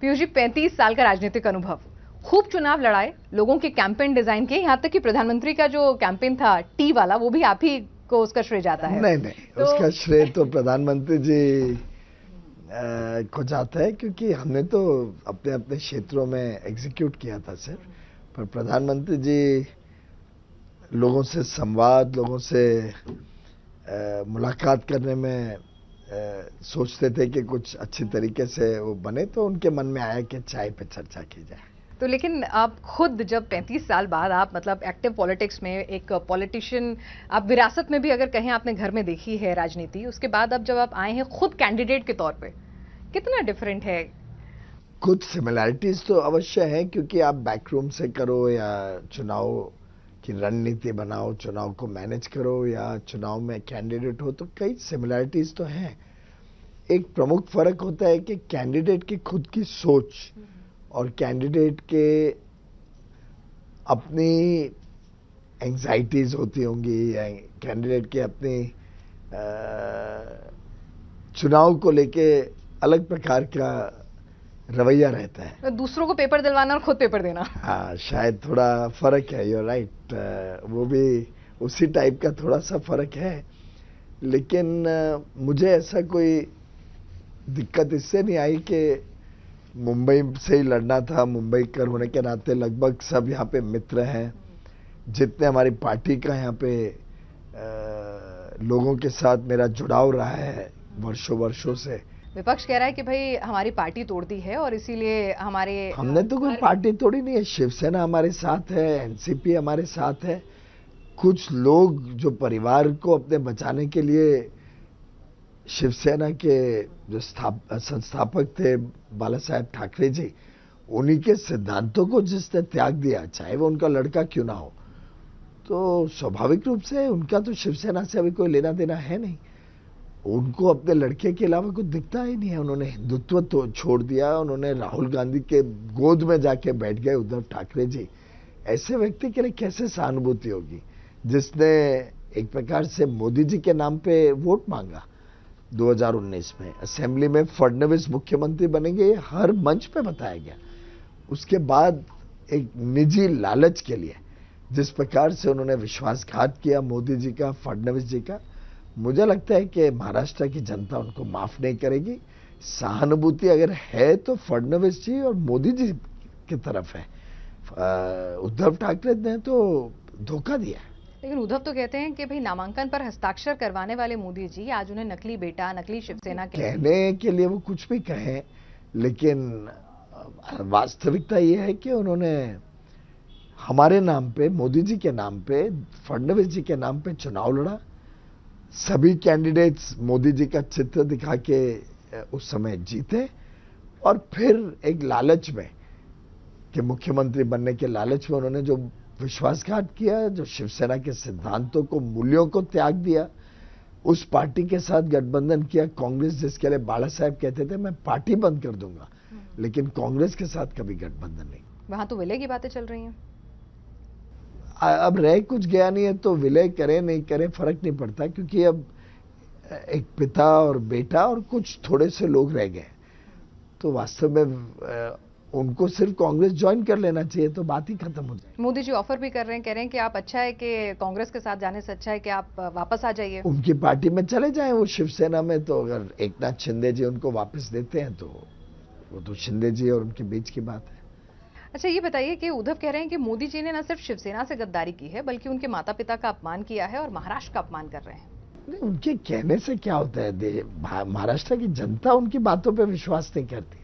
पीयूष जी, 35 साल का राजनीतिक अनुभव, खूब चुनाव लड़ाए, लोगों के कैंपेन डिजाइन किए, यहाँ तक कि प्रधानमंत्री का जो कैंपेन था टी वाला, वो भी आप ही को उसका श्रेय जाता है। नहीं, उसका श्रेय तो प्रधानमंत्री जी को जाता है, क्योंकि हमने तो अपने अपने क्षेत्रों में एग्जीक्यूट किया था सर। पर प्रधानमंत्री जी लोगों से संवाद, लोगों से मुलाकात करने में सोचते थे कि कुछ अच्छी तरीके से वो बने, तो उनके मन में आया कि चाय पे चर्चा की जाए। तो लेकिन आप खुद जब 35 साल बाद आप मतलब एक्टिव पॉलिटिक्स में एक पॉलिटिशियन, आप विरासत में भी अगर कहें आपने घर में देखी है राजनीति, उसके बाद अब जब आप आए हैं खुद कैंडिडेट के तौर पे, कितना डिफरेंट है? कुछ सिमिलैरिटीज तो अवश्य है, क्योंकि आप बैकरूम से करो या चुनाव की रणनीति बनाओ, चुनाव को मैनेज करो या चुनाव में कैंडिडेट हो, तो कई सिमिलैरिटीज तो हैं। एक प्रमुख फर्क होता है कि कैंडिडेट की खुद की सोच और कैंडिडेट के अपनी एंग्जाइटीज होती होंगी, या कैंडिडेट के अपनी चुनाव को लेके अलग प्रकार का रवैया रहता है। दूसरों को पेपर दिलवाना और खुद पेपर देना, हाँ, शायद थोड़ा फर्क है। यू राइट, वो भी उसी टाइप का थोड़ा सा फर्क है। लेकिन मुझे ऐसा कोई दिक्कत इससे नहीं आई कि मुंबई से ही लड़ना था। मुंबई कर होने के नाते लगभग सब यहाँ पे मित्र हैं। जितने हमारी पार्टी का यहाँ पे लोगों के साथ मेरा जुड़ाव रहा है वर्षों से। विपक्ष कह रहा है कि भाई हमारी पार्टी तोड़ दी है और इसीलिए हमने तो कोई पार्टी तोड़ी नहीं है। शिवसेना हमारे साथ है, एनसीपी हमारे साथ है। कुछ लोग जो परिवार को अपने बचाने के लिए शिवसेना के जो संस्थापक थे बाला साहेब ठाकरे जी, उन्हीं के सिद्धांतों को जिसने त्याग दिया, चाहे वो उनका लड़का क्यों ना हो, तो स्वाभाविक रूप से उनका तो शिवसेना से अभी कोई लेना देना है नहीं। उनको अपने लड़के के अलावा कुछ दिखता ही नहीं है। उन्होंने हिंदुत्व तो छोड़ दिया, उन्होंने राहुल गांधी के गोद में जाके बैठ गए उद्धव ठाकरे जी। ऐसे व्यक्ति के लिए कैसे सहानुभूति होगी जिसने एक प्रकार से मोदी जी के नाम पे वोट मांगा 2019 में। असेंबली में फडणवीस मुख्यमंत्री बनेंगे, ये हर मंच पे बताया गया। उसके बाद एक निजी लालच के लिए जिस प्रकार से उन्होंने विश्वासघात किया मोदी जी का, फडणवीस जी का, मुझे लगता है कि महाराष्ट्र की जनता उनको माफ नहीं करेगी। सहानुभूति अगर है तो फडणवीस जी और मोदी जी की तरफ है। उद्धव ठाकरे ने तो धोखा दिया। लेकिन उद्धव तो कहते हैं कि भाई नामांकन पर हस्ताक्षर करवाने वाले मोदी जी आज उन्हें नकली बेटा, नकली शिवसेना कहने के लिए वो कुछ भी कहें, लेकिन वास्तविकता ये है कि उन्होंने हमारे नाम पे, मोदी जी के नाम पे, फडणवीस जी के नाम पे चुनाव लड़ा। सभी कैंडिडेट्स मोदी जी का चित्र दिखा के उस समय जीते, और फिर एक लालच में कि मुख्यमंत्री बनने के लालच में उन्होंने जो विश्वासघात किया, जो शिवसेना के सिद्धांतों को, मूल्यों को त्याग दिया, उस पार्टी के साथ गठबंधन किया। कांग्रेस जिसके लिए बाला साहेब कहते थे मैं पार्टी बंद कर दूंगा, लेकिन कांग्रेस के साथ कभी गठबंधन नहीं। वहां तो विलय की बातें चल रही हैं। अब रह कुछ गया नहीं है तो विलय करे नहीं करे फर्क नहीं पड़ता, क्योंकि अब एक पिता और बेटा और कुछ थोड़े से लोग रह गए। तो वास्तव में उनको सिर्फ कांग्रेस ज्वाइन कर लेना चाहिए तो बात ही खत्म हो जाए। मोदी जी ऑफर भी कर रहे हैं, कह रहे हैं कि आप अच्छा है कि कांग्रेस के साथ जाने से अच्छा है कि आप वापस आ जाइए, उनकी पार्टी में चले जाएं। वो शिवसेना में तो अगर एकनाथ शिंदे जी उनको वापस देते हैं तो वो तो शिंदे जी और उनके बीच की बात है। अच्छा, ये बताइए कि उद्धव कह रहे हैं कि मोदी जी ने न सिर्फ शिवसेना से गद्दारी की है बल्कि उनके माता पिता का अपमान किया है और महाराष्ट्र का अपमान कर रहे हैं। नहीं, उनके कहने से क्या होता है? महाराष्ट्र की जनता उनकी बातों पे विश्वास नहीं करती।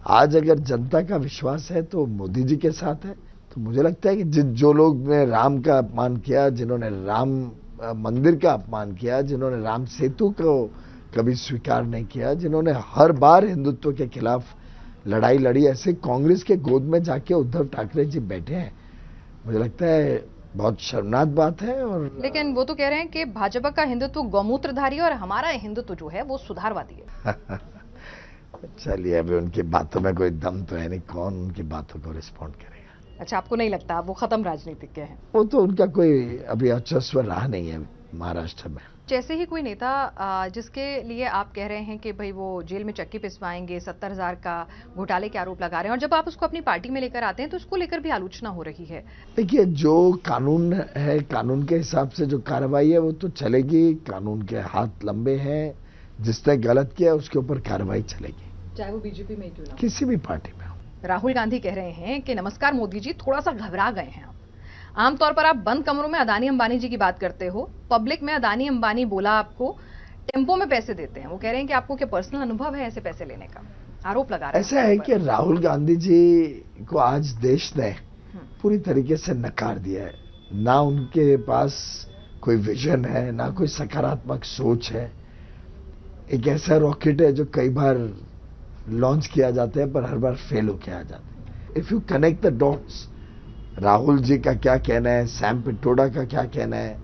आज अगर जनता का विश्वास है तो मोदी जी के साथ है। तो मुझे लगता है कि जो लोग ने राम का अपमान किया, जिन्होंने राम मंदिर का अपमान किया, जिन्होंने राम सेतु को कभी स्वीकार नहीं किया, जिन्होंने हर बार हिंदुत्व के खिलाफ लड़ाई लड़ी, ऐसे कांग्रेस के गोद में जाके उद्धव ठाकरे जी बैठे हैं। मुझे लगता है बहुत शर्मनाक बात है। और लेकिन वो तो कह रहे हैं कि भाजपा का हिंदुत्व गौमूत्रधारी और हमारा हिंदुत्व जो है वो सुधारवादी है। चलिए, अभी उनकी बातों में कोई दम तो है नहीं, कौन उनकी बातों को रिस्पॉन्ड करेगा? अच्छा, आपको नहीं लगता वो खत्म राजनीतिज्ञ हैं? वो तो उनका कोई अभी वर्चस्व रहा नहीं है महाराष्ट्र में। जैसे ही कोई नेता जिसके लिए आप कह रहे हैं कि भाई वो जेल में चक्की पिसवाएंगे, 70,000 का घोटाले के आरोप लगा रहे हैं, और जब आप उसको अपनी पार्टी में लेकर आते हैं तो उसको लेकर भी आलोचना हो रही है। देखिए, जो कानून है, कानून के हिसाब से जो कार्रवाई है वो तो चलेगी। कानून के हाथ लंबे हैं, जिसने गलत किया उसके ऊपर कार्रवाई चलेगी, चाहे वो बीजेपी में क्यों ना हो, किसी भी पार्टी में हो। राहुल गांधी कह रहे हैं कि नमस्कार मोदी जी, थोड़ा सा घबरा गए हैं आप। आमतौर पर आप बंद कमरों में अदानी अंबानी जी की बात करते हो, पब्लिक में अदानी अंबानी बोला आपको टेम्पो में पैसे देते हैं। वो कह रहे हैं कि आपको क्या पर्सनल अनुभव है ऐसे पैसे लेने का, आरोप लगा रहे हैं। ऐसा है कि राहुल गांधी जी को आज देश ने पूरी तरीके से नकार दिया है। ना उनके पास कोई विजन है, ना कोई सकारात्मक सोच है। एक ऐसा रॉकेट है जो कई बार लॉन्च किया जाता है पर हर बार फेल होके आ जाता है। If you connect the dots, Rahul ji का क्या कहना है, सैम पिट्रोडा का क्या कहना है,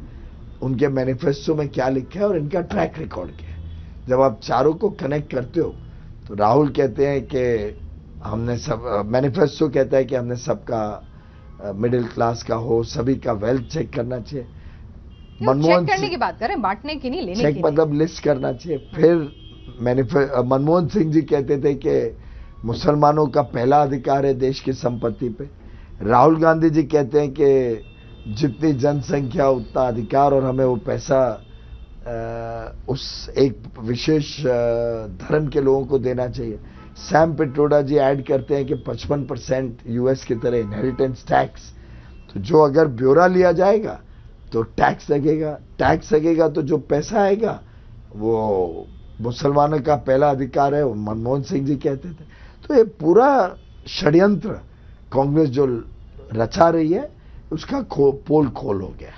उनके मैनिफेस्टो में क्या लिखा है और इनका ट्रैक रिकॉर्ड क्या है, जब आप चारों को कनेक्ट करते हो तो राहुल कहते हैं कि हमने सब, मैनिफेस्टो कहता है कि हमने सबका मिडिल क्लास का हो, सभी का वेल्थ चेक करना चाहिए। मनमोहन करने की बात करें, बांटने की नहीं, लेने की चेक मतलब लिस्ट करना चाहिए। फिर मनमोहन सिंह जी कहते थे कि मुसलमानों का पहला अधिकार है देश की संपत्ति पे। राहुल गांधी जी कहते हैं कि जितनी जनसंख्या उतना अधिकार और हमें वो पैसा उस एक विशेष धर्म के लोगों को देना चाहिए। सैम पिट्रोडा जी ऐड करते हैं कि 55% यूएस की तरह इनहेरिटेंस टैक्स, तो जो अगर ब्यौरा लिया जाएगा तो टैक्स लगेगा तो जो पैसा आएगा वो मुसलमानों का पहला अधिकार है, वो मनमोहन सिंह जी कहते थे। तो ये पूरा षड्यंत्र कांग्रेस जो रचा रही है उसका पोल खोल हो गया।